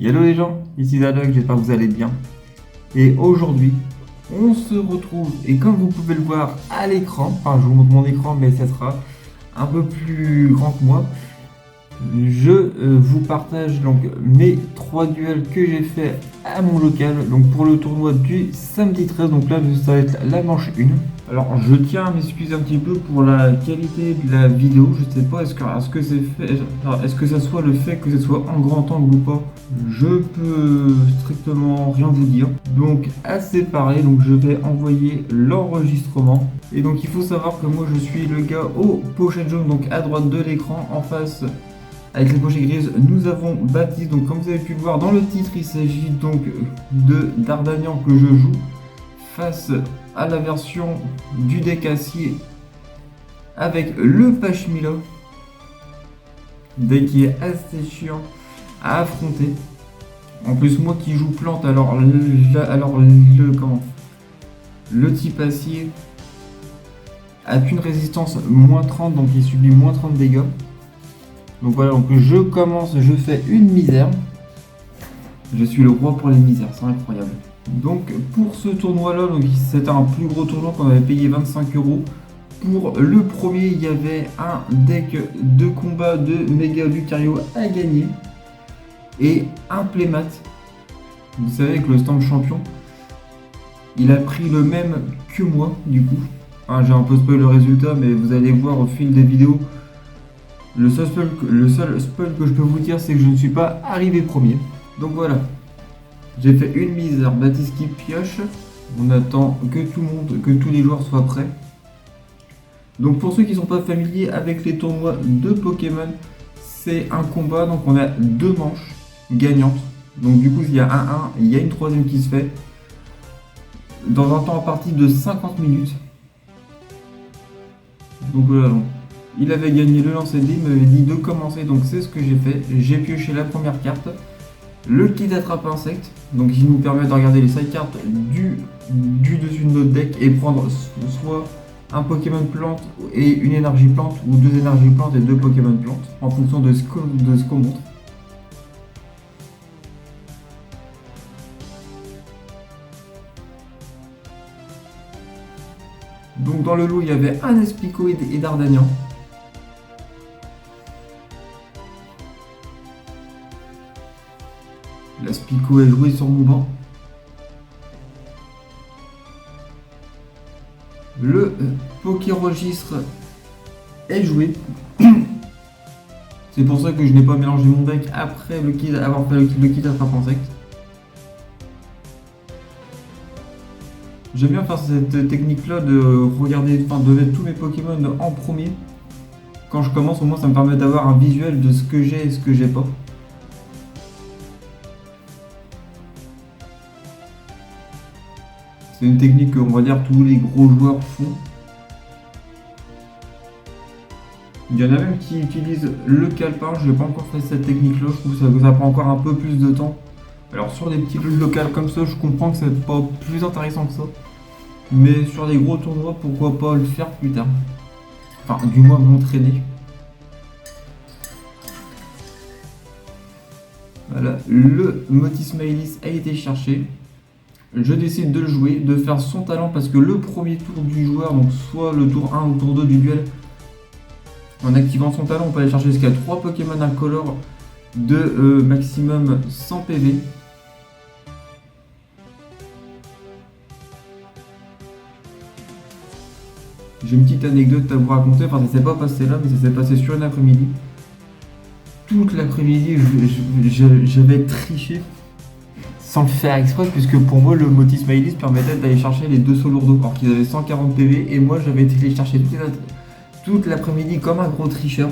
Hello les gens, ici Zadok, j'espère que vous allez bien. Et aujourd'hui, on se retrouve, et comme vous pouvez le voir à l'écran, enfin je vous montre mon écran mais ça sera un peu plus grand que moi, je vous partage donc mes 3 duels que j'ai fait à mon local, donc pour le tournoi du samedi 13, donc là ça va être la manche 1. Alors je tiens à m'excuser un petit peu pour la qualité de la vidéo, je sais pas est-ce que c'est fait, est-ce que ça soit le fait que ce soit en grand angle ou pas, je peux strictement rien vous dire. Donc assez pareil, donc je vais envoyer l'enregistrement. Et donc il faut savoir que moi je suis le gars aux pochettes jaunes, donc à droite de l'écran, en face avec les pochettes grises, nous avons Baptiste. Donc comme vous avez pu le voir dans le titre, il s'agit donc de D'Artagnan que je joue face à la version du deck acier avec le Pashmila, deck qui est assez chiant à affronter. En plus moi qui joue plante, alors le type acier a qu'une résistance moins 30, donc il subit moins 30 dégâts. Donc voilà, donc je commence, je fais une misère. Je suis le roi pour les misères, c'est incroyable. Donc pour ce tournoi là, c'était un plus gros tournoi qu'on avait payé 25 €. Pour le premier, il y avait un deck de combat de Méga Lucario à gagner et un playmat. Vous savez, avec le stand champion, il a pris le même que moi du coup. J'ai un peu spoil le résultat, mais vous allez voir au fil des vidéos. Le seul spoil que je peux vous dire, c'est que je ne suis pas arrivé premier. Donc voilà, j'ai fait une misère. Baptiste qui pioche. On attend que tout le monde, que tous les joueurs soient prêts. Donc pour ceux qui ne sont pas familiers avec les tournois de Pokémon, c'est un combat. Donc on a 2 manches gagnantes. Donc du coup, il y a 1-1, il y a une troisième qui se fait dans un temps en partie de 50 minutes. Donc voilà. Il avait gagné le lancer dé, il m'avait dit de commencer, donc c'est ce que j'ai fait. J'ai pioché la première carte, le kit d'attrape insecte, donc il nous permet de regarder les side cartes du dessus de notre deck et prendre soit un Pokémon plante et une énergie plante, ou 2 énergies plantes et 2 Pokémon plantes, en fonction de ce qu'on montre. Donc dans le lot, il y avait un Espico et D'Artagnan. La Spico est jouée sur mon banc. Le Pokéregistre est joué. C'est pour ça que je n'ai pas mélangé mon deck après avoir fait le kit d'attrape insecte. J'aime bien faire cette technique là de regarder, de mettre tous mes Pokémon en premier. Quand je commence, au moins ça me permet d'avoir un visuel de ce que j'ai et ce que j'ai pas. C'est une technique que, on va dire, tous les gros joueurs font. Il y en a même qui utilisent le calepin. Je n'ai pas encore fait cette technique là, je trouve que ça prend encore un peu plus de temps. Alors sur des petits jeux locales comme ça, je comprends que c'est pas plus intéressant que ça. Mais sur des gros tournois, pourquoi pas le faire plus tard. Enfin, du moins m'entraîner. Voilà, le Motis Maëlys a été cherché. Je décide de le jouer, de faire son talent parce que le premier tour du joueur, donc soit le tour 1 ou tour 2 du duel, en activant son talent, on peut aller chercher jusqu'à 3 Pokémon incolores de maximum 100 PV. J'ai une petite anecdote à vous raconter, enfin ça s'est pas passé là, mais ça s'est passé sur une après-midi. Toute l'après-midi, j'avais triché. Sans le faire exprès, puisque pour moi le Motis Maëlys permettait d'aller chercher les 2 Solourdo, alors qu'ils avaient 140 PV, et moi j'avais été les chercher toute l'après-midi comme un gros tricheur.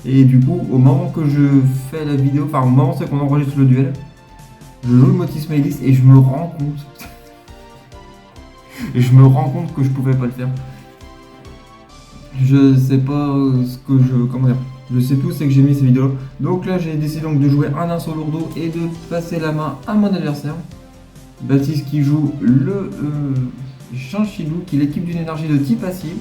Et du coup, au moment que je fais la vidéo, enfin au moment c'est qu'on enregistre le duel, je joue le Motis Maëlys et je me rends compte. Que je pouvais pas le faire. Je sais pas ce que comment dire. Je sais tout, c'est que j'ai mis ces vidéos. Donc là, j'ai décidé donc de jouer un Solourdo et de passer la main à mon adversaire. Baptiste qui joue le Chinchillou, qui l'équipe d'une énergie de type acier.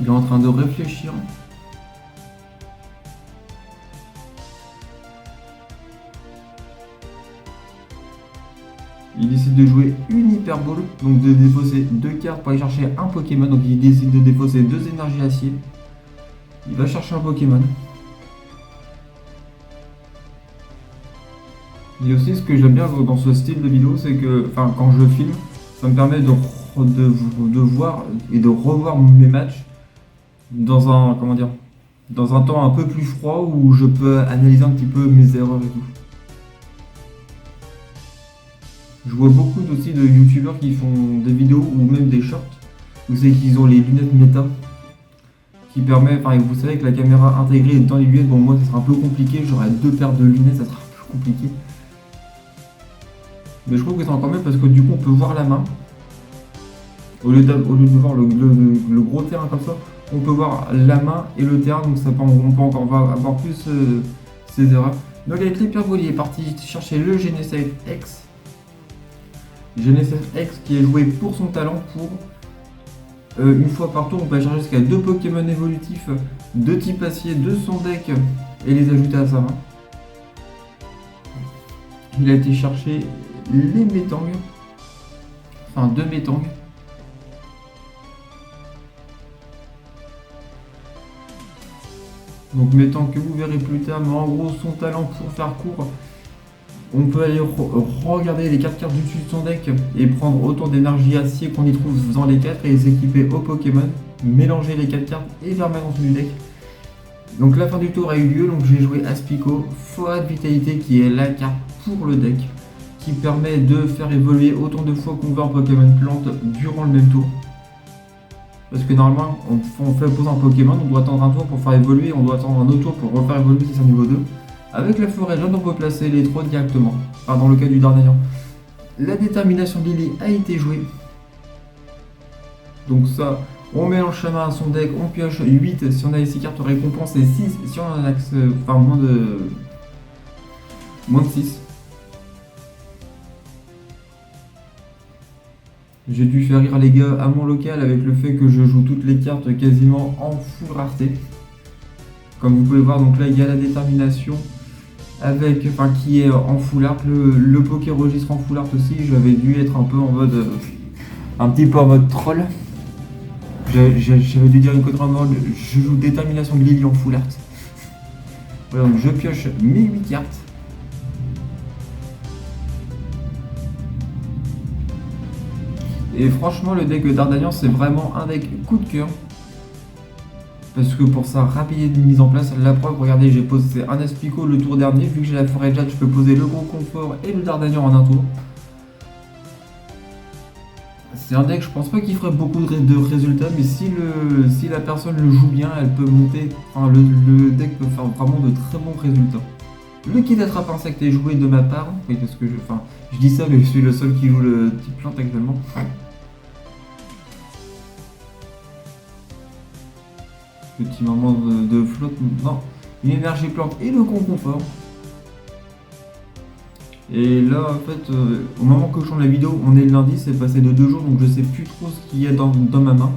est en train de réfléchir. Il décide de jouer une Hyper Ball, donc de défausser 2 cartes pour aller chercher un Pokémon. Donc il décide de défausser 2 énergies acier. Il va chercher un Pokémon. Et aussi ce que j'aime bien dans ce style de vidéo, c'est que quand je filme, ça me permet de voir et de revoir mes matchs dans un, dans un temps un peu plus froid où je peux analyser un petit peu mes erreurs et tout. Je vois beaucoup aussi de youtubeurs qui font des vidéos ou même des shorts où c'est qu'ils ont les lunettes méta qui permet, vous savez que la caméra intégrée dans les lunettes, bon moi ça sera un peu compliqué, j'aurai 2 paires de lunettes, ça sera un peu compliqué. Mais je trouve que c'est encore mieux parce que du coup on peut voir la main. Au lieu de voir le gros terrain comme ça, on peut voir la main et le terrain, donc on peut encore avoir plus ces erreurs. Donc avec l'Hyperbole, il est parti chercher le Genesect X. Genesect X qui est joué pour son talent pour une fois par tour, on peut charger jusqu'à 2 Pokémon évolutifs de type acier de son deck et les ajouter à sa main. Il a été chercher les Metang, enfin 2 Metang. Donc Metang que vous verrez plus tard, mais en gros son talent, pour faire court, on peut aller regarder les 4 cartes du dessus de son deck et prendre autant d'énergie acier qu'on y trouve dans les 4 et les équiper au Pokémon, mélanger les 4 cartes et les remettre dans du deck. Donc la fin du tour a eu lieu, donc j'ai joué Aspico, Forêt de Vitalité qui est la carte pour le deck, qui permet de faire évoluer autant de fois qu'on veut un Pokémon plante durant le même tour. Parce que normalement, on fait poser un Pokémon, on doit attendre un tour pour faire évoluer, on doit attendre un autre tour pour refaire évoluer si c'est un niveau 2. Avec la forêt jaune, on peut placer les 3 directement, dans le cas du Dardanian. La détermination de Lily a été jouée. Donc ça, on mélange sa main à son deck, on pioche 8 si on a les 6 cartes récompenses et 6 si on en a moins de 6. J'ai dû faire rire les gars à mon local avec le fait que je joue toutes les cartes quasiment en full rareté. Comme vous pouvez voir, donc là il y a la détermination avec, qui est en full art, le Poké Registre en full art aussi. J'avais dû être un peu en mode, un petit peu en mode troll. J'avais dû dire une connerie en mode, je joue détermination de Lily en full art. Voilà, donc je pioche mes 8 cartes. Et franchement, le deck Dardanian, c'est vraiment un deck coup de cœur. Parce que pour sa rapidité de mise en place, la preuve, regardez, j'ai posé un Aspico le tour dernier. Vu que j'ai la forêt jade, je peux poser le gros confort et le Dardanian en un tour. C'est un deck, je pense pas qu'il ferait beaucoup de résultats, mais si la personne le joue bien, elle peut monter. Le deck peut faire vraiment de très bons résultats. Le kit attrape insecte est joué de ma part. Oui, parce que je dis ça, mais je suis le seul qui joue le type plante actuellement. Petit moment de flotte, non, une énergie plante et le gros confort. Et là, en fait, au moment que je tourne la vidéo, on est le lundi, c'est passé de 2 jours, donc je sais plus trop ce qu'il y a dans ma main.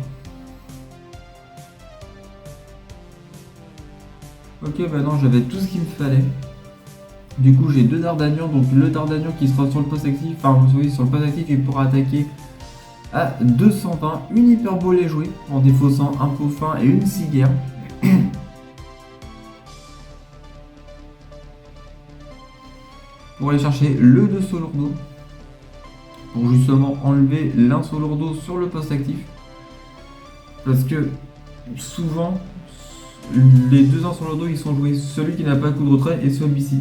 Ok, non, j'avais tout ce qu'il me fallait. Du coup, j'ai 2 Dardanians, donc le Dardanian qui sera sur le poste actif, sur le poste actif, il pourra attaquer à 220, une Hyperbole est jouée en défaussant un Peaufin et une Ciguerre. Pour aller chercher le 2 Solordo, pour justement enlever l'un Solordo sur le poste actif. Parce que souvent, les 2 Solordo ils sont joués, celui qui n'a pas de coup de retrait et celui-ci.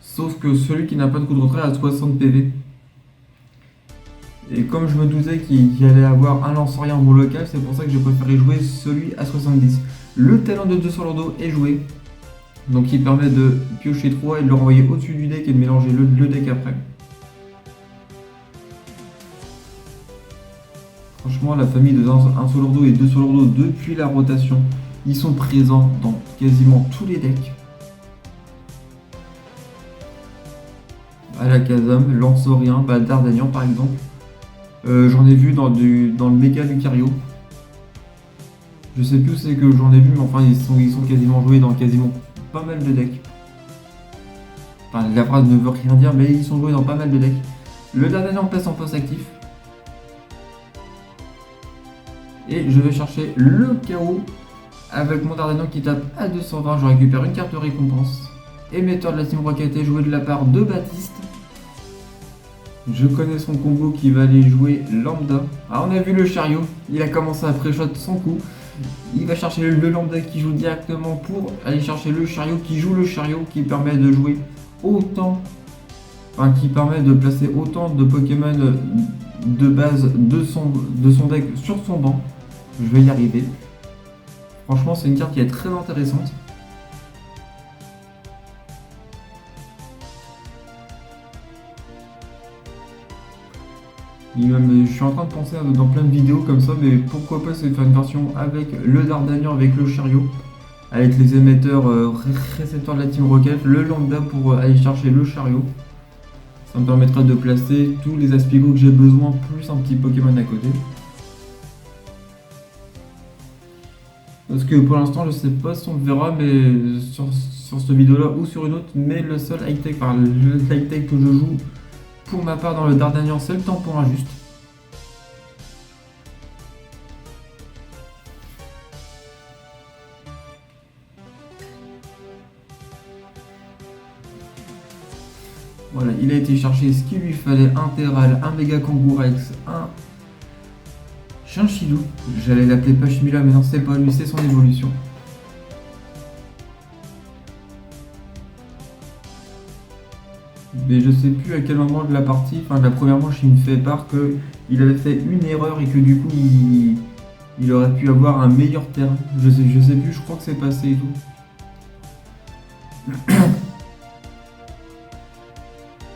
Sauf que celui qui n'a pas de coup de retrait a 60 PV. Et comme je me doutais qu'il y allait avoir un lanceur en mon local, c'est pour ça que j'ai préféré jouer celui à 70. Le talent de 2 Solordo est joué. Donc il permet de piocher 3 et de le renvoyer au-dessus du deck et de mélanger le deck après. Franchement, la famille de 1 Solordo et 2 Solordo depuis la rotation, ils sont présents dans quasiment tous les decks. À la Kazam, Lanceurien, Dardanian par exemple. J'en ai vu dans le méga Lucario. Je sais plus où c'est que j'en ai vu, mais enfin ils sont quasiment joués dans quasiment pas mal de decks. Enfin la phrase ne veut rien dire, mais ils sont joués dans pas mal de decks. Le Dardanian passe en poste actif. Et je vais chercher le chaos. Avec mon Dardanian qui tape à 220, je récupère une carte de récompense. Émetteur de la Team Rocket est joué de la part de Baptiste. Je connais son combo qui va aller jouer lambda. Ah, on a vu le chariot, il a commencé à pré-shot son coup. Il va chercher le lambda qui joue directement pour aller chercher le chariot qui joue le chariot qui permet de jouer autant. Enfin, qui permet de placer autant de Pokémon de base de son deck sur son banc. Je vais y arriver. Franchement, c'est une carte qui est très intéressante. Je suis en train de penser dans plein de vidéos comme ça, mais pourquoi pas essayer de faire une version avec le Dardanian, avec le chariot, avec les émetteurs récepteurs de la Team Rocket, le lambda pour aller chercher le chariot. Ça me permettra de placer tous les Aspigos que j'ai besoin, plus un petit Pokémon à côté. Parce que pour l'instant, je sais pas si on le verra, mais sur cette vidéo-là ou sur une autre, mais le seul high-tech, enfin le high-tech que je joue pour ma part dans le Dardanian, c'est le temporain juste. Voilà, il a été chercher ce qu'il lui fallait, un Terral, un Mega Kangourex, un Chinchillou. J'allais l'appeler Pachmila, mais non, c'est pas lui, c'est son évolution. Mais je sais plus à quel moment de la partie, enfin de la première manche, il me fait part qu'il avait fait une erreur et que du coup il aurait pu avoir un meilleur terrain. Je sais plus, je crois que c'est passé et tout.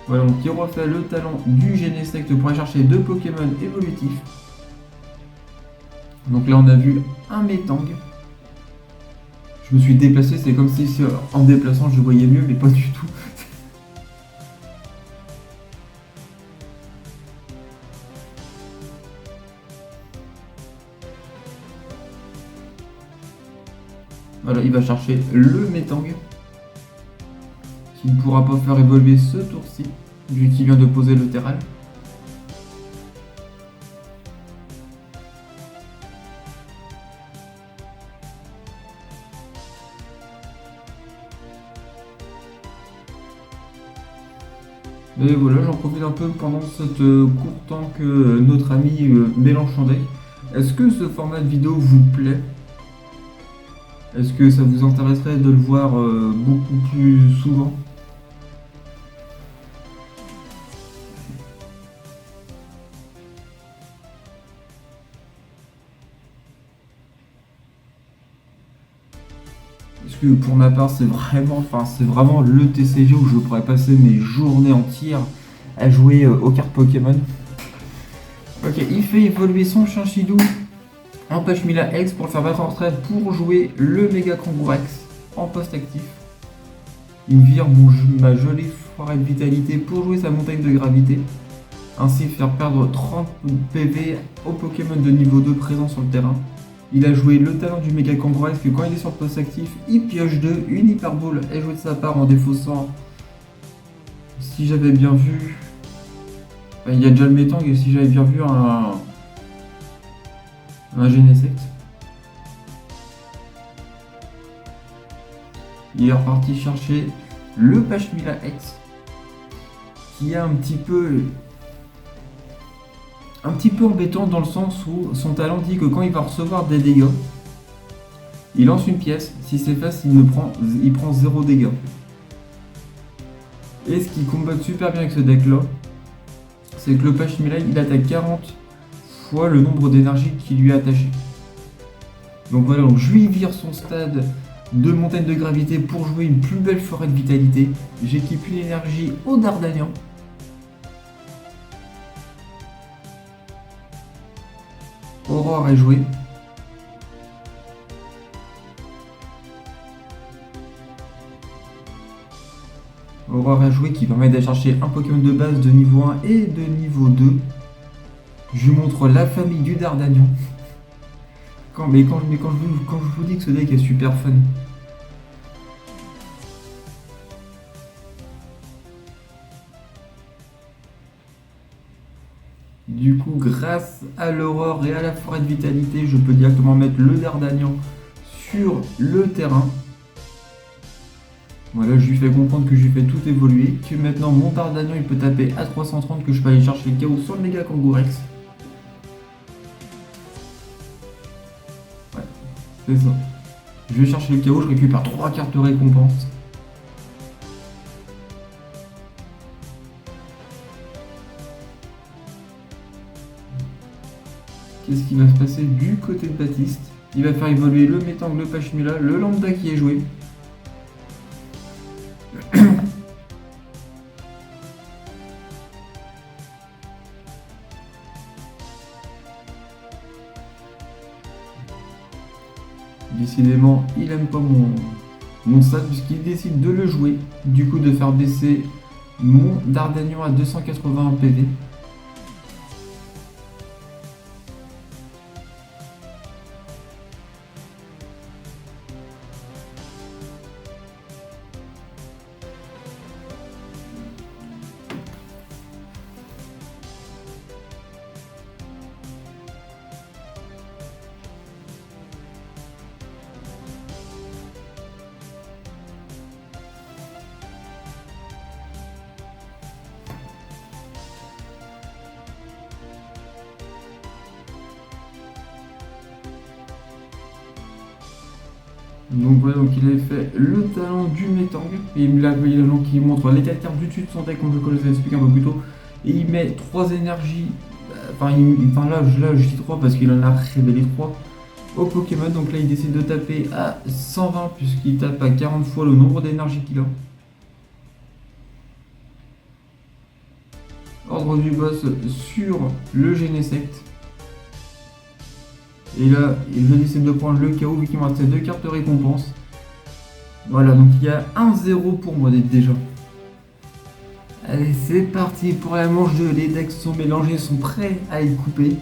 Voilà, donc il refait le talent du Genesect pour aller chercher deux Pokémon évolutifs. Donc là on a vu un Metang. Je me suis déplacé, c'est comme si en me déplaçant je voyais mieux, mais pas du tout. Voilà, il va chercher le Metang, qui ne pourra pas faire évoluer ce tour-ci, vu qu'il vient de poser le Terral. Et voilà, j'en profite un peu pendant cette court temps que notre ami mélange son deck. Est-ce que ce format de vidéo vous plaît? Est-ce que ça vous intéresserait de le voir beaucoup plus souvent? Parce que pour ma part, c'est vraiment le TCG où je pourrais passer mes journées entières à jouer aux cartes Pokémon. Ok, il fait évoluer son Chinchillou en Pachmila X pour le faire battre en retraite pour jouer le Mega Kangourex en poste actif. Il me vire ma jolie forêt de vitalité pour jouer sa montagne de gravité. Ainsi faire perdre 30 PV aux Pokémon de niveau 2 présents sur le terrain. Il a joué le talent du Mega Kangourex que quand il est sur le poste actif, il pioche 2, une Hyper Ball est jouée de sa part en défaussant. Si j'avais bien vu... Enfin, il y a déjà le Metang et si j'avais bien vu un Genesect. Il est reparti chercher le Pachmila X qui est un petit peu embêtant dans le sens où son talent dit que quand il va recevoir des dégâts, il lance une pièce, si c'est face il prend 0 dégâts. Et ce qui combat super bien avec ce deck là, c'est que le Pachmila il attaque 40 fois le nombre d'énergie qui lui est attaché. Donc voilà, donc je lui vire son stade de montagne de gravité pour jouer une plus belle forêt de vitalité. J'équipe une énergie au Dardanian. Aurore est jouée. Aurore est jouée qui permet d'aller chercher un Pokémon de base de niveau 1 et de niveau 2. Je lui montre la famille du Dardanian. Quand je vous dis que ce deck est super fun. Du coup, grâce à l'aurore et à la forêt de vitalité, je peux directement mettre le Dardanian sur le terrain. Voilà, je lui fais comprendre que je lui fais tout évoluer, que maintenant mon Dardanian il peut taper à 330, que je peux aller chercher le chaos sur le méga Kangourex. Ouais, c'est ça. Je vais chercher le chaos, je récupère 3 cartes de récompense. Qu'est-ce qui va se passer du côté de Baptiste? Il va faire évoluer le Metang, le Pachmila, le Lambda qui est joué. Décidément, il aime pas mon stade puisqu'il décide de le jouer. Du coup, de faire baisser mon Dardanian à 281 PV. Donc voilà, donc il avait fait le talent du Metang, et il donc il montre les 4 cartes du dessus de son deck, comme je vous expliqué un peu plus tôt, et il met 3 énergies, là je dis 3 parce qu'il en a révélé 3 au Pokémon, donc là il décide de taper à 120 puisqu'il tape à 40 fois le nombre d'énergie qu'il a. Ordre du boss sur le Genesect. Et là, je décide de prendre le chaos vu qu'il me reste 2 cartes de récompense. Voilà, donc il y a 1-0 pour moi déjà. Allez, c'est parti pour la manche 2. Les decks sont mélangés, sont prêts à être coupés.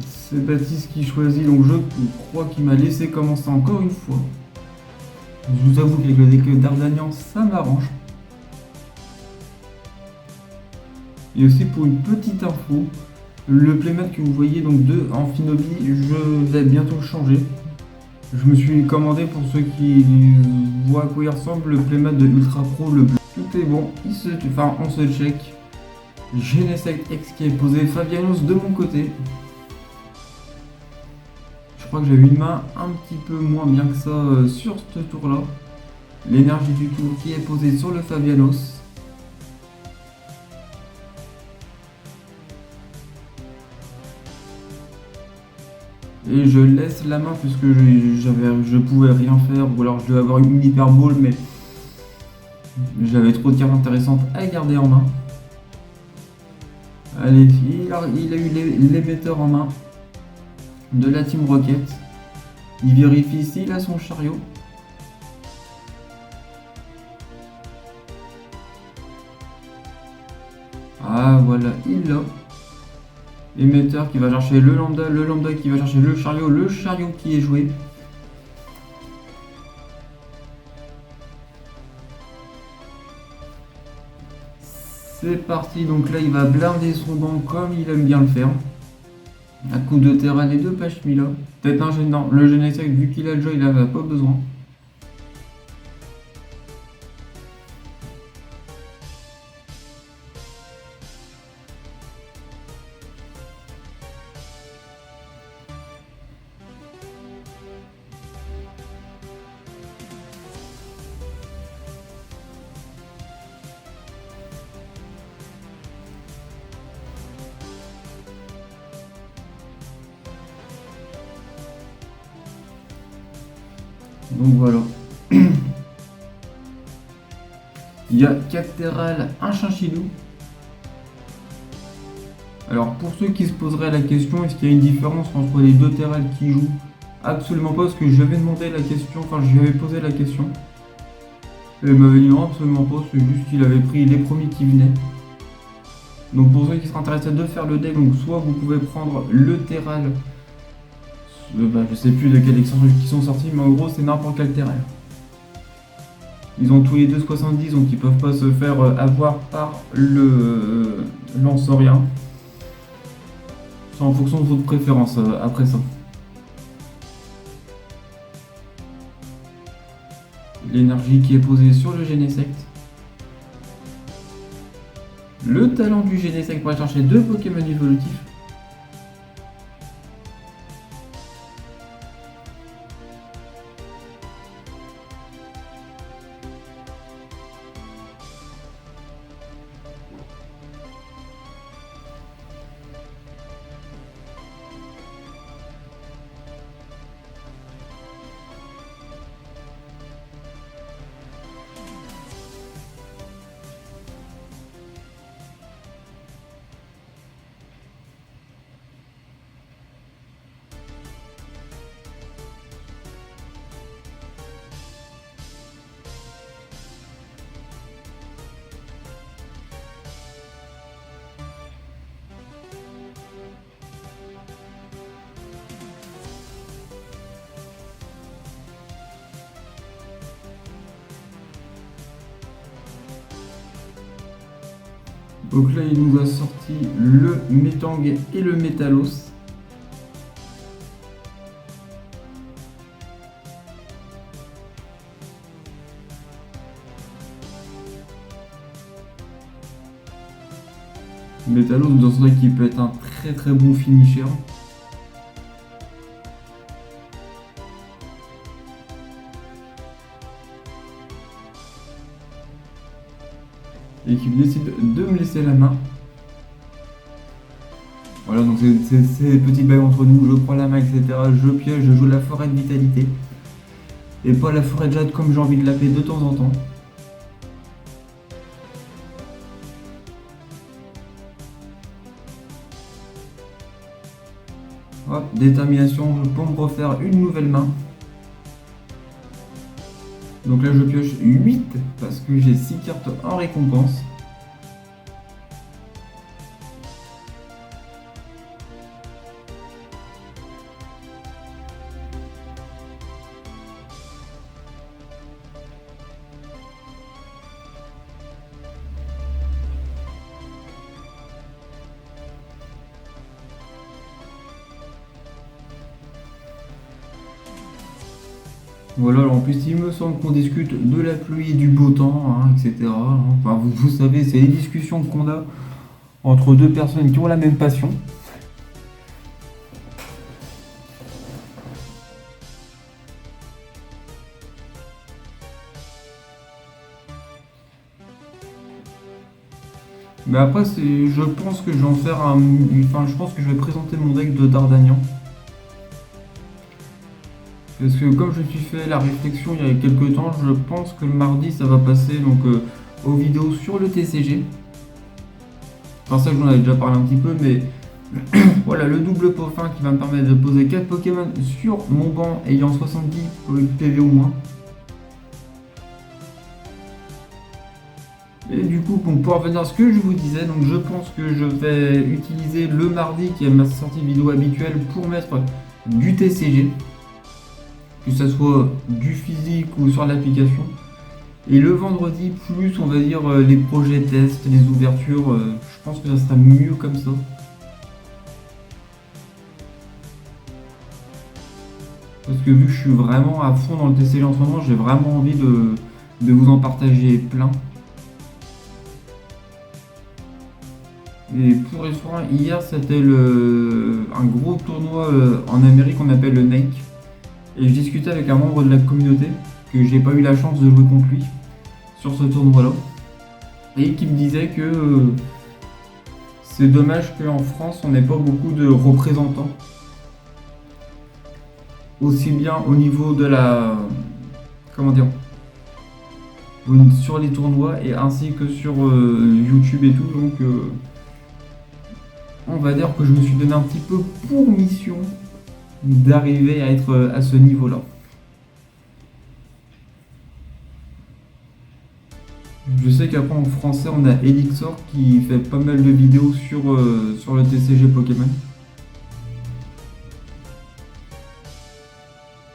C'est Baptiste qui choisit, donc je crois qu'il m'a laissé commencer encore une fois. Je vous avoue qu'avec le deck Dardanian, ça m'arrange. Et aussi pour une petite info, le playmat que vous voyez donc de Amphinobi, je vais bientôt le changer. Je me suis commandé, pour ceux qui voient à quoi il ressemble, le playmat de Ultra Pro, le bleu. Tout est bon, on se check. Genesect X qui est posé, Fabianos de mon côté. Je crois que j'avais une main un petit peu moins bien que ça sur ce tour là. L'énergie du tour qui est posée sur le Fabianos. Et je laisse la main puisque je pouvais rien faire, ou alors je devais avoir une hyper ball, mais j'avais trop de cartes intéressantes à garder en main. Allez, il a eu l'émetteur en main de la Team Rocket. Il vérifie s'il a son chariot. Ah voilà, il l'a. Émetteur qui va chercher le lambda qui va chercher le chariot qui est joué. C'est parti, donc là il va blinder son banc comme il aime bien le faire. Un coup de terrain et 2 Pachmila. Peut-être un gênant, le Genesect vu qu'il a le jeu il n'en a pas besoin. Donc voilà. Il y a 4 terrales, un chinchillou. Alors pour ceux qui se poseraient la question, est-ce qu'il y a une différence entre les 2 terrales qui jouent? Absolument pas, parce que j'avais demandé la question, enfin je lui avais posé la question. Et il m'avait dit non, absolument pas, c'est juste qu'il avait pris les premiers qui venaient. Donc pour ceux qui seraient intéressés de faire le deck, donc soit vous pouvez prendre le terral je sais plus de quelle extension qui sont sortis, mais en gros c'est n'importe quel terrain. Ils ont tous les deux 70, donc ils peuvent pas se faire avoir par le lance-rien. C'est en fonction de votre préférence après ça. L'énergie qui est posée sur le Genesect. Le talent du Genesect pour aller chercher 2 Pokémon évolutifs. Donc là, il nous a sorti le Metang et le Métalos. Métalos, dans ce deck, qui peut être un très bon finisher. Et qui décide de me laisser la main. Voilà, donc c'est ces petits bails entre nous, je prends la main, etc. Je pioche, je joue la forêt de vitalité. Et pas la forêt de jade comme j'ai envie de l'appeler de temps en temps. Hop, détermination pour me refaire une nouvelle main. Donc là je pioche 8 parce que j'ai 6 cartes en récompense. Voilà, alors en plus il me semble qu'on discute de la pluie et du beau temps, hein, etc. Enfin, vous savez, c'est les discussions qu'on a entre deux personnes qui ont la même passion. Mais après, je pense que je vais en faire un... Enfin, je pense que je vais présenter mon deck de Dardanian. Parce que comme je me suis fait la réflexion il y a quelques temps, je pense que le mardi ça va passer donc aux vidéos sur le TCG. Enfin ça j'en avais déjà parlé un petit peu, mais voilà, le double peaufin qui va me permettre de poser 4 Pokémon sur mon banc ayant 70 PV ou moins. Et du coup, pour revenir à ce que je vous disais, donc je pense que je vais utiliser le mardi qui est ma sortie vidéo habituelle pour mettre du TCG. Que ce soit du physique ou sur l'application. Et le vendredi, plus on va dire les projets tests, les ouvertures, je pense que ça sera mieux comme ça. Parce que vu que je suis vraiment à fond dans le TCG en ce moment, j'ai vraiment envie de vous en partager plein. Et pour restaurant, hier c'était un gros tournoi en Amérique qu'on appelle le Nike. Et je discutais avec un membre de la communauté, que j'ai pas eu la chance de jouer contre lui sur ce tournoi-là, et qui me disait que c'est dommage qu'en France on n'ait pas beaucoup de représentants, aussi bien au niveau de la... comment dire, sur les tournois et ainsi que sur YouTube et tout, donc on va dire que je me suis donné un petit peu pour mission d'arriver à être à ce niveau-là. Je sais qu'après en français on a Elixor qui fait pas mal de vidéos sur le TCG Pokémon.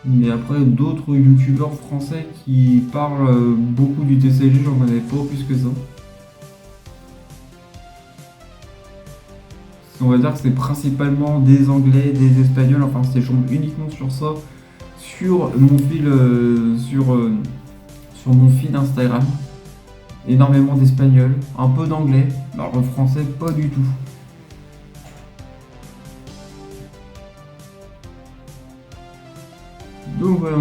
Mais après, d'autres youtubeurs français qui parlent beaucoup du TCG, j'en connais pas plus que ça. On va dire que c'est principalement des Anglais, des Espagnols, enfin c'est je tombe uniquement sur ça, sur mon fil, sur mon feed Instagram. Énormément d'Espagnol, un peu d'anglais, alors le français pas du tout. Donc voilà,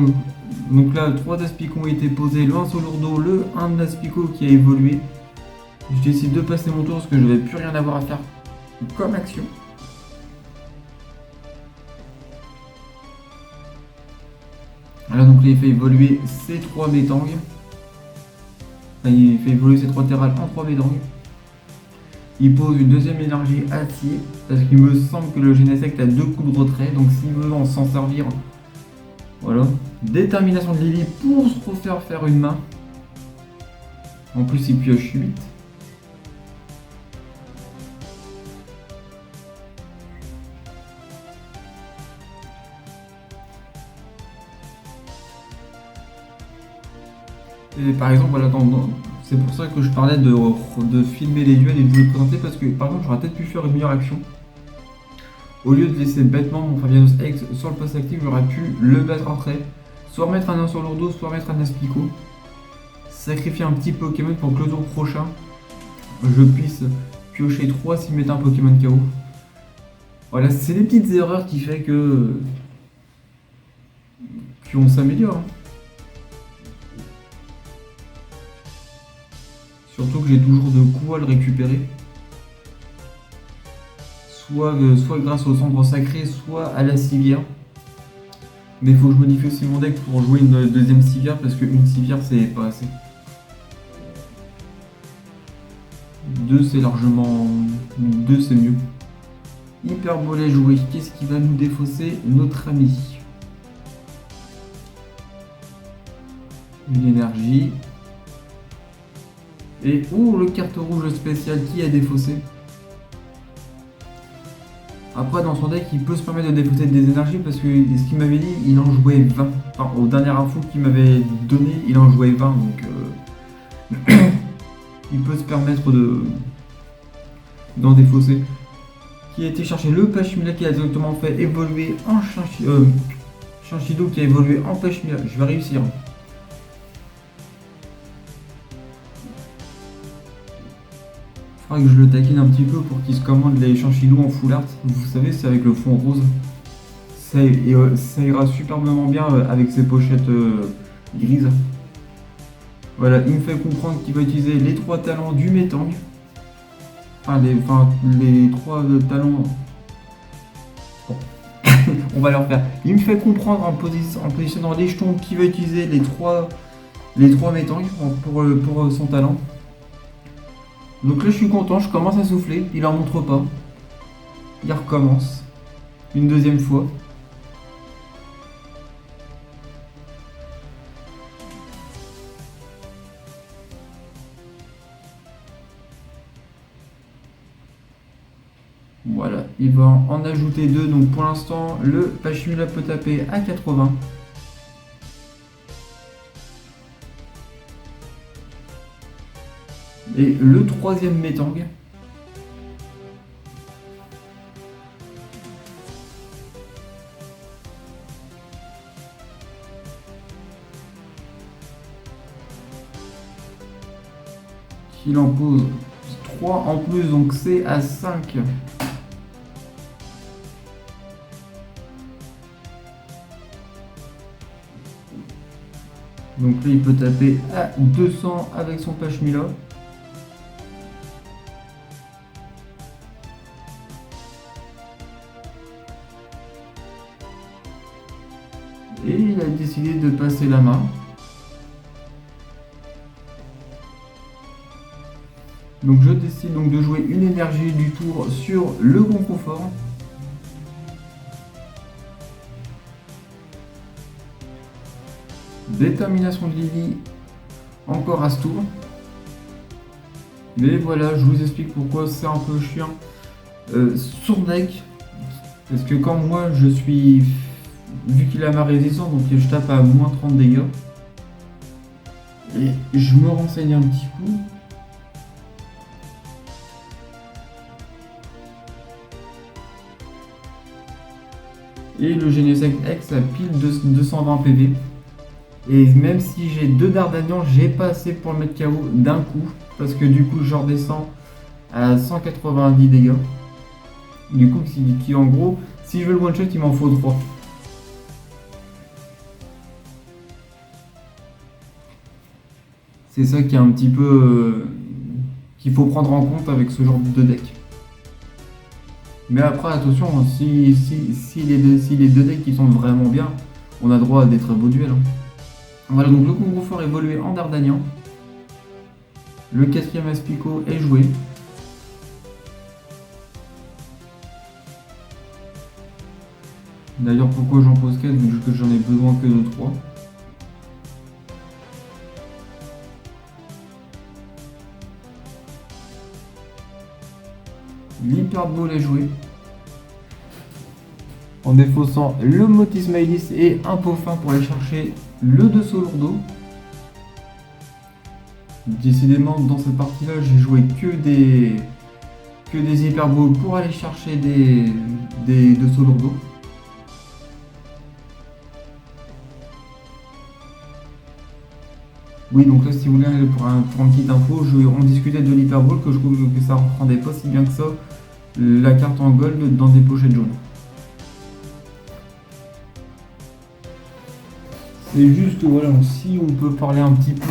donc là 3 aspicots ont été posés, le 1 sur lourdeau, le 1 aspicot qui a évolué. Je décide de passer mon tour parce que je n'avais plus rien à avoir à faire comme action. Là donc là, il fait évoluer ces 3 métangs. Enfin, il fait évoluer ces 3 terrales en 3 métangs. Il pose une deuxième énergie acier, parce qu'il me semble que le Genesect a 2 coups de retrait, donc s'il veut s'en servir, voilà. Détermination de Lily pour se refaire faire une main. En plus il pioche 8. Et par exemple, voilà, c'est pour ça que je parlais de filmer les duels et de vous les présenter, parce que par exemple, j'aurais peut-être pu faire une meilleure action. Au lieu de laisser bêtement mon Fabianos X sur le poste actif, j'aurais pu le mettre après, soit remettre un 1 sur lourdeau, soit mettre un Aspico. Sacrifier un petit Pokémon pour que le tour prochain, je puisse piocher 3 s'il mettait un Pokémon KO. Voilà, c'est des petites erreurs qui fait que qu'on s'améliore. Hein. Surtout que j'ai toujours de quoi le récupérer. Soit grâce au cendre sacré, soit à la civière. Mais il faut que je modifie aussi mon deck pour jouer une deuxième civière, parce qu'une civière c'est pas assez. 2 c'est largement... 2 c'est mieux. Hyperbolé joué, qu'est-ce qui va nous défausser notre ami? Une énergie. Et le carte rouge spéciale qui a défaussé. Après, dans son deck, il peut se permettre de défausser des énergies parce que ce qu'il m'avait dit, il en jouait 20. Enfin, aux dernières infos qu'il m'avait donné, il en jouait 20. Donc, il peut se permettre d'en défausser. Qui a été chercher le Pachmila qui a directement fait évoluer en Chinchillo qui a évolué en Pachmila. Je vais réussir. Que je le taquine un petit peu pour qu'il se commande les Chinchillous en full art. Vous savez, c'est avec le fond rose. Ça ira superbement bien avec ses pochettes grises. Voilà, il me fait comprendre qu'il va utiliser les 3 talents du Metang. Enfin, les 3 talents... Bon. On va leur faire. Il me fait comprendre en positionnant les jetons qu'il va utiliser les 3 Metang pour son talent. Donc là je suis content, je commence à souffler, il en montre pas. Il recommence. Une deuxième fois. Voilà, il va en ajouter 2, donc pour l'instant le Pachmila peut taper à 80. Et le 3e Metang. Qu'il en pose 3 en plus, donc c'est à 5. Donc là il peut taper à 200 avec son Pachmila. Et il a décidé de passer la main. Donc je décide donc de jouer une énergie du tour sur le Grand Confort. Détermination de Lily encore à ce tour. Mais voilà, je vous explique pourquoi c'est un peu chiant sur deck. Parce que quand moi je suis vu qu'il a ma résistance, donc je tape à moins 30 dégâts. Et je me renseigne un petit coup. Et le Genesect X a pile 220 PV. Et même si j'ai 2 Dardanian, j'ai pas assez pour le mettre KO d'un coup. Parce que du coup, je redescends à 190 dégâts. Du coup, en gros, si je veux le one shot, il m'en faut 3. C'est ça qui est un petit peu qu'il faut prendre en compte avec ce genre de deck. Mais après, attention, si les deux decks qui sont vraiment bien, on a droit à des très beaux duels. Hein. Voilà, donc le Congo Fort évolué en Dardanian. Le 4ème Aspico est joué. D'ailleurs, pourquoi j'en pose 4 vu que j'en ai besoin que de 3. L'Hyper Ball est joué. En défaussant le Motis Maïlis et un Peaufin pour aller chercher le 2 Lourdeau. Décidément, dans cette partie-là, j'ai joué que des Hyper Balls pour aller chercher des 2 Lourdeau. Oui, donc là, si vous voulez, pour une petite info, on discutait de l'Hyper Ball, que je trouve que ça ne rendait pas si bien que ça la carte en gold dans des pochettes jaunes. C'est juste, voilà, si on peut parler un petit peu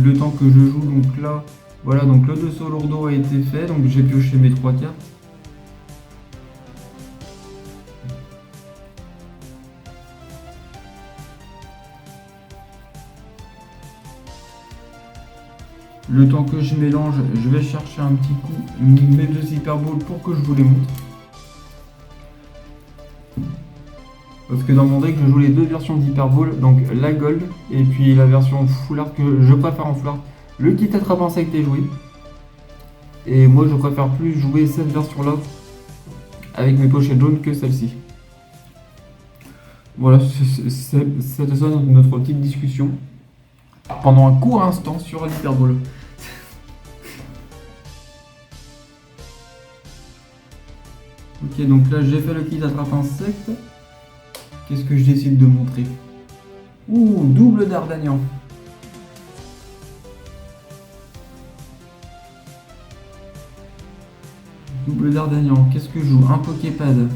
le temps que je joue, donc là, voilà, donc le 2 Lourdeau a été fait, donc j'ai pioché mes 3 cartes. Le temps que je mélange, je vais chercher un petit coup mes 2 Hyper Balls pour que je vous les montre. Parce que dans mon deck, je joue les 2 versions d'Hyper Ball, donc la Gold et puis la version Full Art que je préfère en Full Art. Le kit attrape insecte est joué. Et moi, je préfère plus jouer cette version-là avec mes pochettes jaunes que celle-ci. Voilà, c'était ça notre petite discussion pendant un court instant sur l'Hyper Ball. Ok, donc là j'ai fait le kit attrape insecte. Qu'est-ce que je décide de montrer? Ouh, double Dardanian. Double Dardanian. Qu'est-ce que je joue? Un Poképad.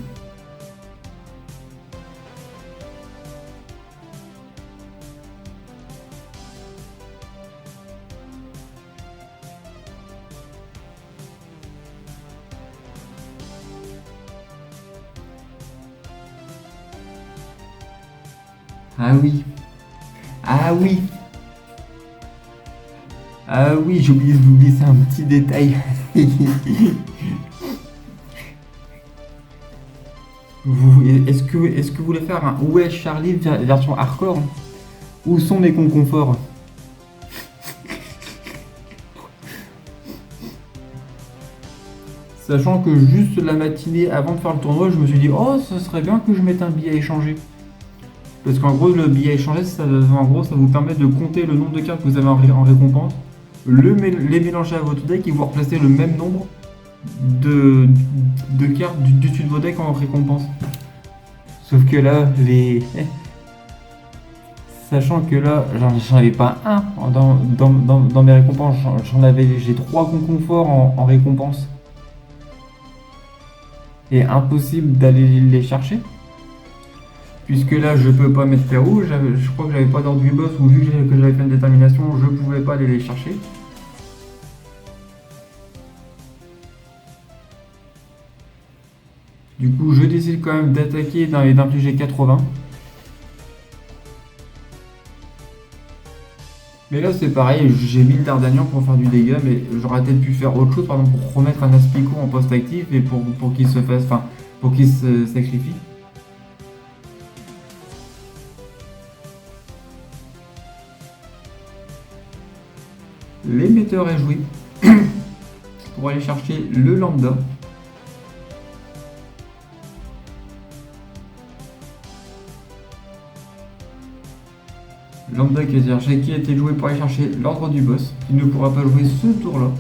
Ah oui. Ah oui. Ah oui, j'ai oublié de vous glisser un petit détail. Est-ce que vous voulez faire un Ouais Charlie version hardcore? Où sont mes conconforts? Sachant que juste la matinée avant de faire le tournoi, je me suis dit oh, ce serait bien que je mette un billet à échanger. Parce qu'en gros, le billet à échanger, ça vous permet de compter le nombre de cartes que vous avez en récompense, les mélanger à votre deck et vous replacer le même nombre de cartes du dessus de vos decks en récompense. Sauf que là, sachant que là, j'en avais pas un dans mes récompenses, j'ai 3 conconforts en récompense. Et impossible d'aller les chercher. Puisque là, je peux pas mettre KO, je crois que j'avais pas d'ordre du boss, ou vu que j'avais fait une détermination, je pouvais pas aller les chercher. Du coup, je décide quand même d'attaquer et d'infliger 80. Mais là, c'est pareil, j'ai mis le Dardanian pour faire du dégât, mais j'aurais peut-être pu faire autre chose, par exemple pour remettre un Aspico en poste actif et pour qu'il se fasse, enfin, pour qu'il se sacrifie. L'émetteur est joué pour aller chercher le lambda. Lambda qui a été joué pour aller chercher l'ordre du boss, qui ne pourra pas jouer ce tour-là.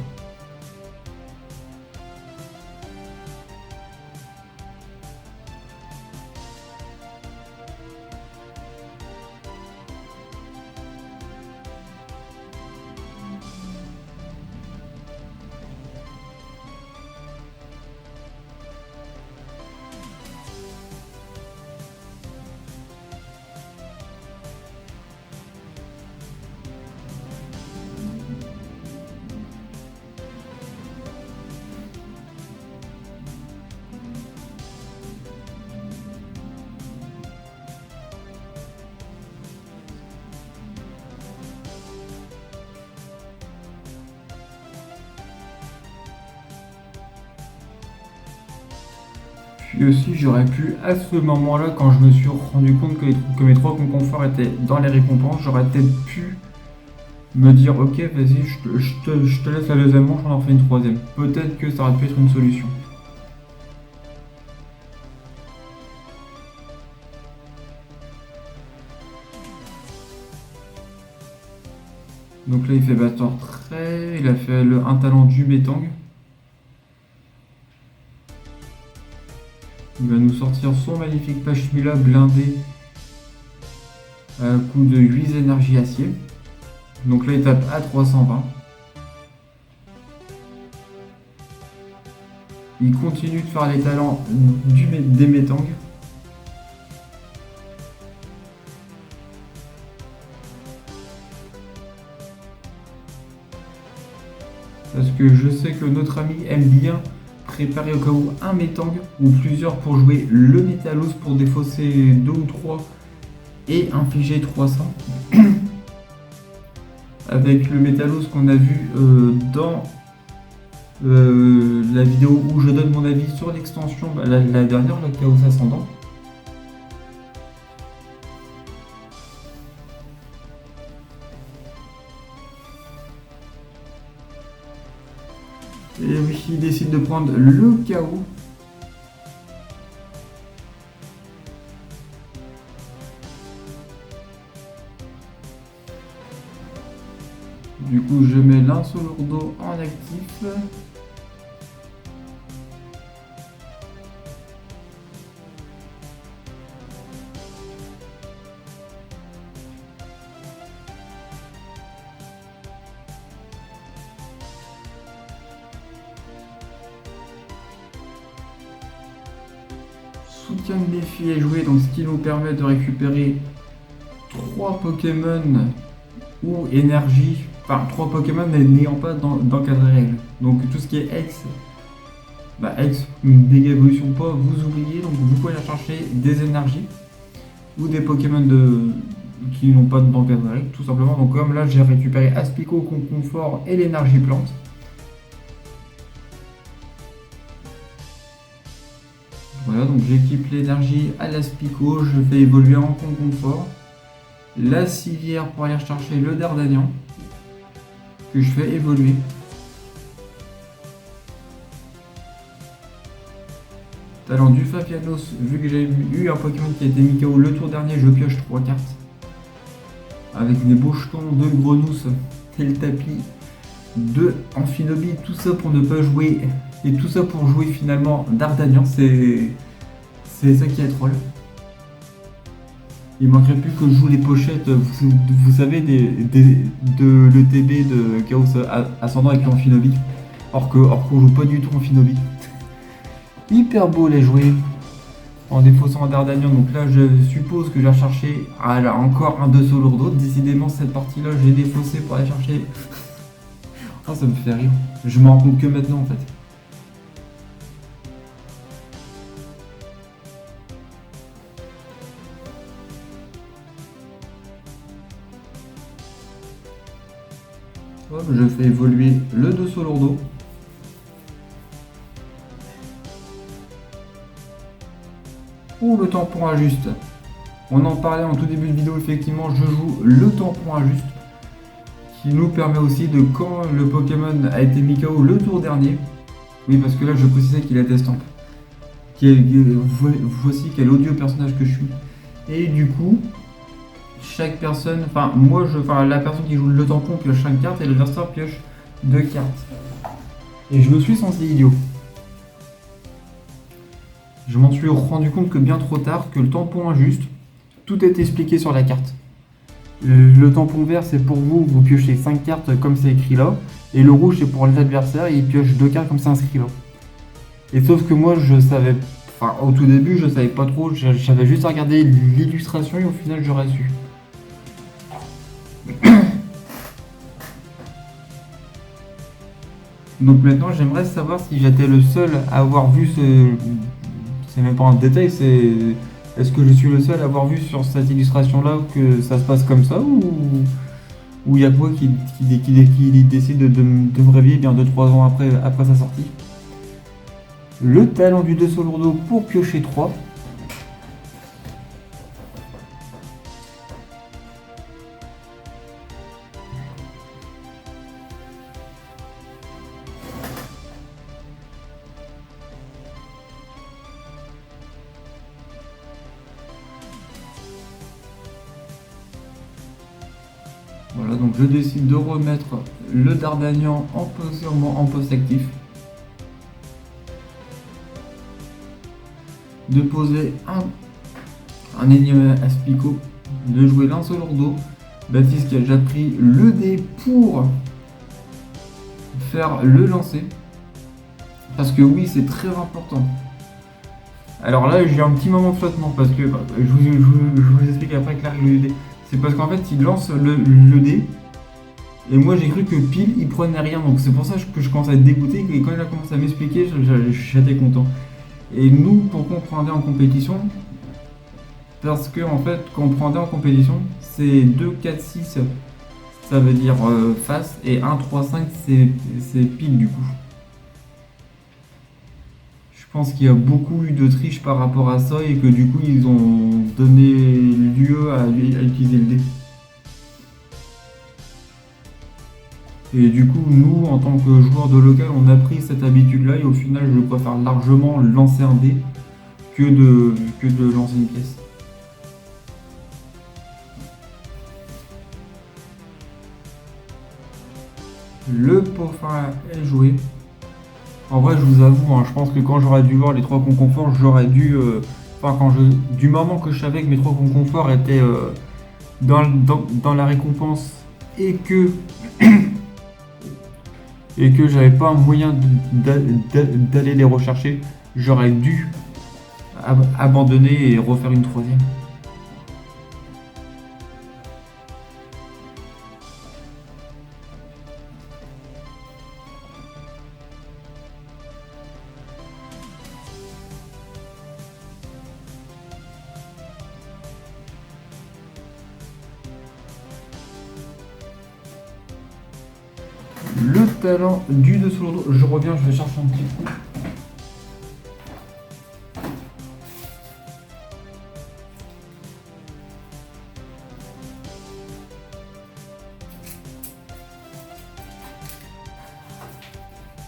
Puis aussi, j'aurais pu, à ce moment-là, quand je me suis rendu compte que mes 3 confort étaient dans les récompenses, j'aurais peut-être pu me dire ok, vas-y, je te laisse la deuxième manche, on en refait une troisième. Peut-être que ça aurait pu être une solution. Donc là, il fait batteur trait, il a fait un talent du Metang. Il va nous sortir son magnifique Pashmila blindé à coup de 8 énergie acier. Donc là il tape à 320. Il continue de faire les talents des Metang. Parce que je sais que notre ami aime bien préparer au cas où un Metang ou plusieurs pour jouer le Métalos pour défausser 2 ou 3 et infliger 300. Avec le Métalos qu'on a vu dans la vidéo où je donne mon avis sur l'extension, la dernière, le Chaos Ascendant. Et oui, il décide de prendre le chaos. Du coup, je mets l'Inso Lourdeau en actif. Soutien de défi est joué, donc ce qui nous permet de récupérer 3 Pokémon ou énergie, enfin 3 Pokémon n'ayant pas d'encadré règle. Donc tout ce qui est X, dégâts évolution pas, vous oubliez, donc vous pouvez aller chercher des énergies ou des Pokémon qui n'ont pas d'encadré règle, tout simplement. Donc comme là j'ai récupéré Aspico, Confort et l'énergie plante. Voilà, donc j'équipe l'énergie à l'Aspico, je fais évoluer en confort. La civière pour aller chercher le Dardanian, que je fais évoluer. Talent du Fabianos, vu que j'ai eu un Pokémon qui a été mis KO le tour dernier, je pioche 3 cartes. Avec des beaux jetons, 2 Grenousse et le tapis, 2 Amphinobie, tout ça pour ne pas jouer. Et tout ça pour jouer finalement Dardanian, c'est ça qui est troll. Il manquerait plus que je joue les pochettes, vous savez, de l'ETB de Chaos Ascendant avec l'Amphinobie. Or qu'on joue pas du tout Amphinobie. Hyper beau les jouer en défaussant Dardanian. Donc là, je suppose que je vais chercher encore un 2 Lourdeau. Décidément, cette partie-là, j'ai défaussé pour aller chercher. Oh, ça me fait rire. Je m'en rends compte que maintenant en fait. Hop, je fais évoluer le 2 Lourdeau. Ou le tampon ajuste. On en parlait en tout début de vidéo, effectivement, je joue le tampon ajuste. Qui nous permet aussi de, quand le Pokémon a été mis KO le tour dernier. Oui, parce que là, je précisais qu'il a des estampes. Voici quel odieux personnage que je suis. Et du coup, chaque personne, enfin moi, la personne qui joue le tampon pioche 5 cartes et l'adversaire pioche 2 cartes. Et je me suis senti idiot. Je m'en suis rendu compte que bien trop tard, que le tampon injuste, tout est expliqué sur la carte. Le tampon vert, c'est pour vous, vous piochez 5 cartes comme c'est écrit là, et le rouge, c'est pour l'adversaire, et il pioche 2 cartes comme c'est inscrit là. Et sauf que moi, je savais, enfin au tout début, je savais pas trop, j'avais juste à regarder l'illustration et au final, j'aurais su. Donc maintenant, j'aimerais savoir si j'étais le seul à avoir vu ce... C'est même pas un détail, c'est... Est-ce que je suis le seul à avoir vu sur cette illustration-là que ça se passe comme ça ou il y a quoi qui décide de me réveiller bien 2-3 ans après sa sortie? Le talent du 2 lourdeau pour piocher 3. Voilà, donc je décide de remettre le Dardagnan en poste actif. De poser un énième Aspico, de jouer l'un sur lourdeau. Baptiste qui a déjà pris le dé pour faire le lancer. Parce que oui, c'est très important. Alors là, j'ai un petit moment de flottement parce que je vous explique après avec la règle du dé. C'est parce qu'en fait, il lance le dé. Et moi, j'ai cru que pile, il prenait rien. Donc c'est pour ça que je commence à être dégoûté. Et quand il a commencé à m'expliquer, j'étais content. Et nous, pourquoi on prend un dé en compétition? Parce que en fait, quand on prend un dé en compétition, c'est 2, 4, 6, ça veut dire face. Et 1, 3, 5, c'est pile du coup. Je pense qu'il y a beaucoup eu de triche par rapport à ça et que du coup ils ont donné lieu à utiliser le dé. Et du coup nous en tant que joueurs de local on a pris cette habitude là et au final je préfère largement lancer un dé que de lancer une pièce. Le peaufin est joué. En vrai, je vous avoue, je pense que quand j'aurais dû voir les 3 conconforts, j'aurais dû. Du moment que je savais que mes 3 conconforts étaient dans la récompense et que. et que j'avais pas un moyen d'aller les rechercher, j'aurais dû abandonner et refaire une 3e. Le talent du dessous lourdeau. Je reviens, je vais chercher un petit coup.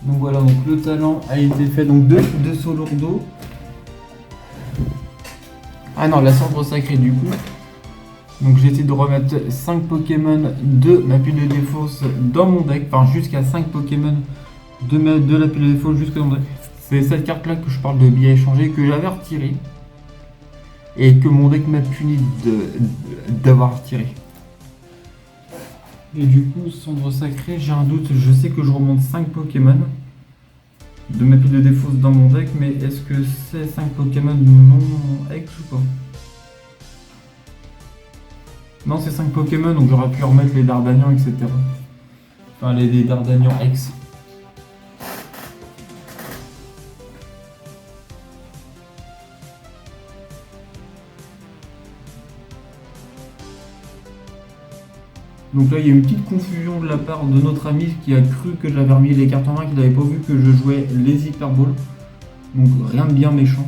Donc voilà, donc le talent a été fait donc de dessous lourdeau. Ah non, la cendre sacrée du coup. Donc j'ai essayé de remettre 5 Pokémon de ma pile de défausse dans mon deck, enfin jusqu'à 5 Pokémon de la pile de défausse jusqu'à mon deck. C'est cette carte là que je parle de billet échangé que j'avais retiré et que mon deck m'a puni d'avoir retiré. Et du coup, cendre sacrée, j'ai un doute, je sais que je remonte 5 Pokémon de ma pile de défausse dans mon deck, mais est-ce que c'est 5 Pokémon non ex ou pas? Non, c'est 5 Pokémon, donc j'aurais pu remettre les Dardagnans, etc. Enfin, les Dardagnans X. Donc là, il y a une petite confusion de la part de notre ami qui a cru que j'avais remis les cartes en main, qu'il n'avait pas vu que je jouais les Hyperballs. Donc rien de bien méchant.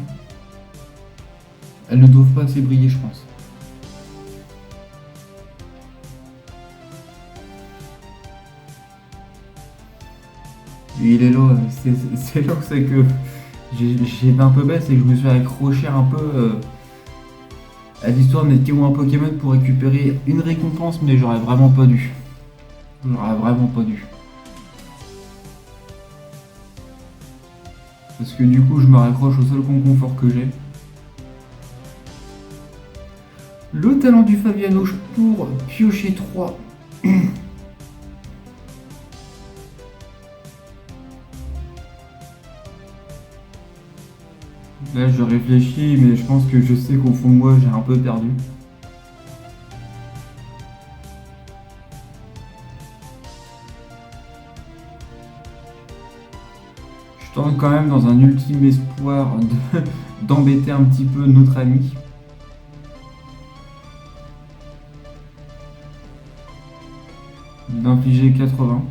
Elles ne doivent pas assez briller, je pense. Et il est là, c'est là que c'est que j'ai été un peu bête et que je me suis accroché un peu à l'histoire de mettre KO un Pokémon pour récupérer une récompense, mais j'aurais vraiment pas dû. J'aurais vraiment pas dû. Parce que du coup, je me raccroche au seul confort que j'ai. Le talent du Fabiano pour piocher 3. Là, je réfléchis, mais je pense que je sais qu'au fond de moi, j'ai un peu perdu. Je tente quand même dans un ultime espoir d'embêter un petit peu notre ami. D'infliger 80.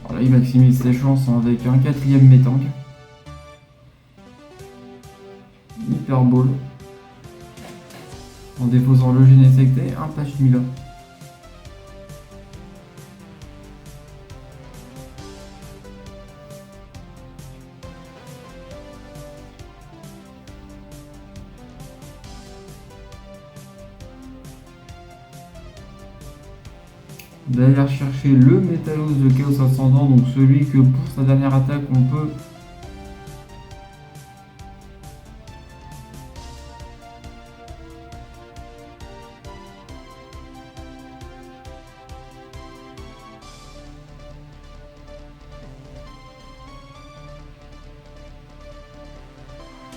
Voilà, il maximise ses chances avec un 4ème Métank. Hyper Ball. En déposant le Genesect et un Pachmila. D'aller chercher le Métalos de Chaos Ascendant, donc celui que pour sa dernière attaque on peut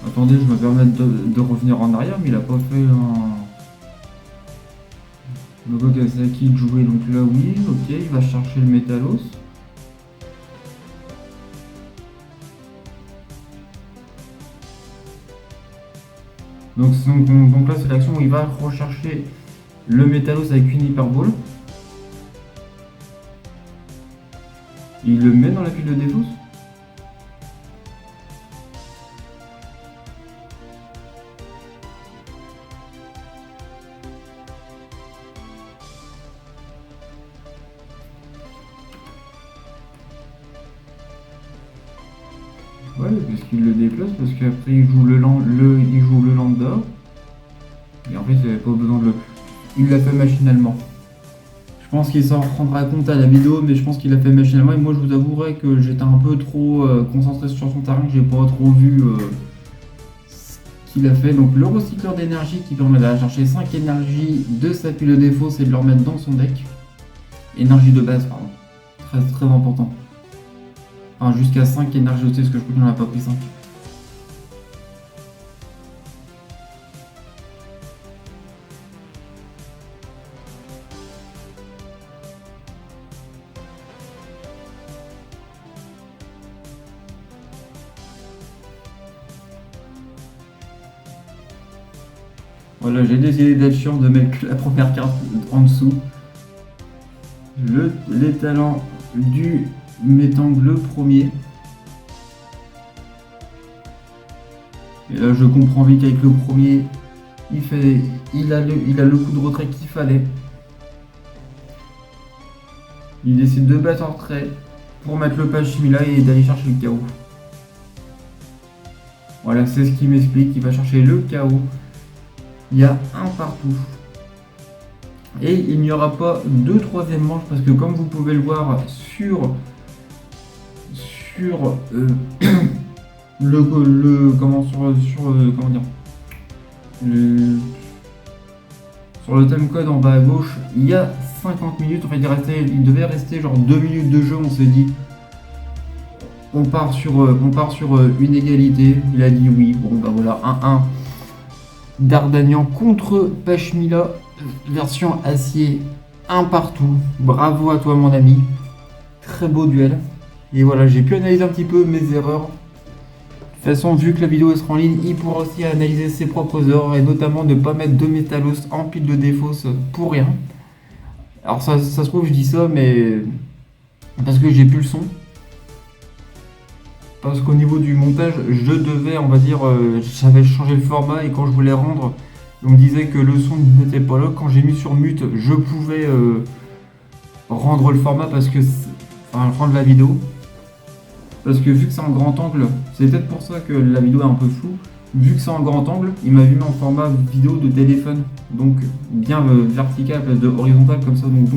Attendez, je me permets de revenir en arrière, mais il a pas fait un... Le Kasaki de jouer, donc là oui, ok, il va chercher le Métalos. Donc là c'est l'action où il va rechercher le Métalos avec une Hyper Ball. Il le met dans la pile de défausse. Ouais, parce qu'il le déplace, parce qu'après il joue le lambda. Et en fait, il n'avait pas besoin de le... Il l'a fait machinalement. Je pense qu'il s'en rendra compte à la vidéo, mais je pense qu'il l'a fait machinalement. Et moi, je vous avouerai que j'étais un peu trop concentré sur son terrain, que j'ai pas trop vu ce qu'il a fait. Donc, le recycleur d'énergie qui permet d'aller chercher 5 énergies de sa pile de défaut, c'est de le remettre dans son deck. Énergie de base, pardon. Très très important. Enfin, jusqu'à 5 énergies aussi, parce que je crois qu'il n'en a pas pris 5. Voilà, j'ai décidé d'être chiant de mettre la première carte en dessous. Les talents du Métank le premier. Et là je comprends vite qu'avec le premier, il a le coup de retrait qu'il fallait. Il décide de battre en retrait pour mettre le Pachmila et d'aller chercher le KO. Voilà, c'est ce qui m'explique. Il va chercher le KO. Il y a un partout. Et il n'y aura pas de troisième manche parce que comme vous pouvez le voir sur sur le time code en bas à gauche, il y a 50 minutes. En fait, il devait rester genre 2 minutes de jeu. On s'est dit, on part sur une égalité. Il a dit oui. Bon, bah voilà, 1-1. Dardanian contre Pachmila, version acier, un partout. Bravo à toi, mon ami. Très beau duel. Et voilà, j'ai pu analyser un petit peu mes erreurs. De toute façon, vu que la vidéo sera en ligne, il pourra aussi analyser ses propres erreurs et notamment ne pas mettre de Métalos en pile de défausse pour rien. Alors, ça se trouve, je dis ça, mais parce que j'ai plus le son. Parce qu'au niveau du montage, je devais, on va dire, j'avais changé le format et quand je voulais rendre, on me disait que le son n'était pas là. Quand j'ai mis sur mute, je pouvais rendre le format parce que, enfin, rendre la vidéo. Parce que vu que c'est en grand angle, c'est peut-être pour ça que la vidéo est un peu floue. Vu que c'est en grand angle, il m'a mis en format vidéo de téléphone, donc bien vertical à place de horizontal comme ça. Donc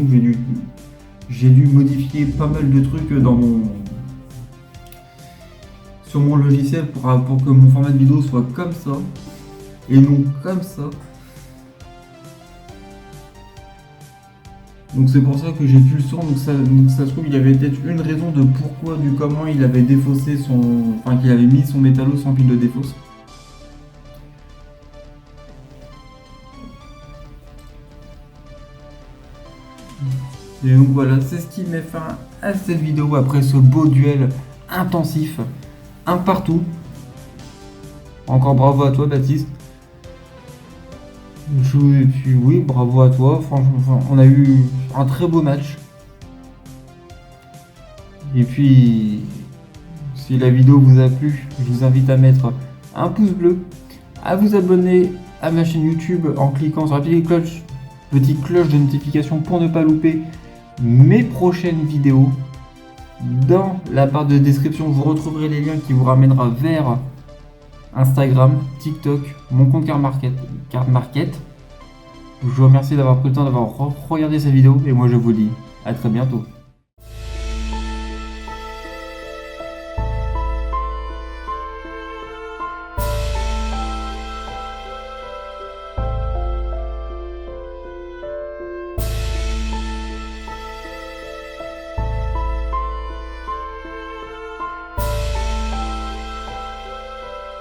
j'ai dû modifier pas mal de trucs sur mon logiciel pour que mon format de vidéo soit comme ça et non comme ça. Donc c'est pour ça que j'ai plus le son. Donc ça se trouve, il y avait peut-être une raison de pourquoi, du comment il avait défaussé enfin qu'il avait mis son métallo sans qu'il le défausse. Et donc voilà, c'est ce qui met fin à cette vidéo après ce beau duel intensif, un partout. Encore bravo à toi Baptiste. Et puis oui, bravo à toi. Franchement, on a eu un très beau match. Et puis, si la vidéo vous a plu, je vous invite à mettre un pouce bleu, à vous abonner à ma chaîne YouTube en cliquant sur la petite cloche de notification pour ne pas louper mes prochaines vidéos. Dans la barre de description, vous retrouverez les liens qui vous ramènera vers Instagram, TikTok, mon compte Card Market. Je vous remercie d'avoir pris le temps d'avoir regardé cette vidéo et moi je vous dis à très bientôt.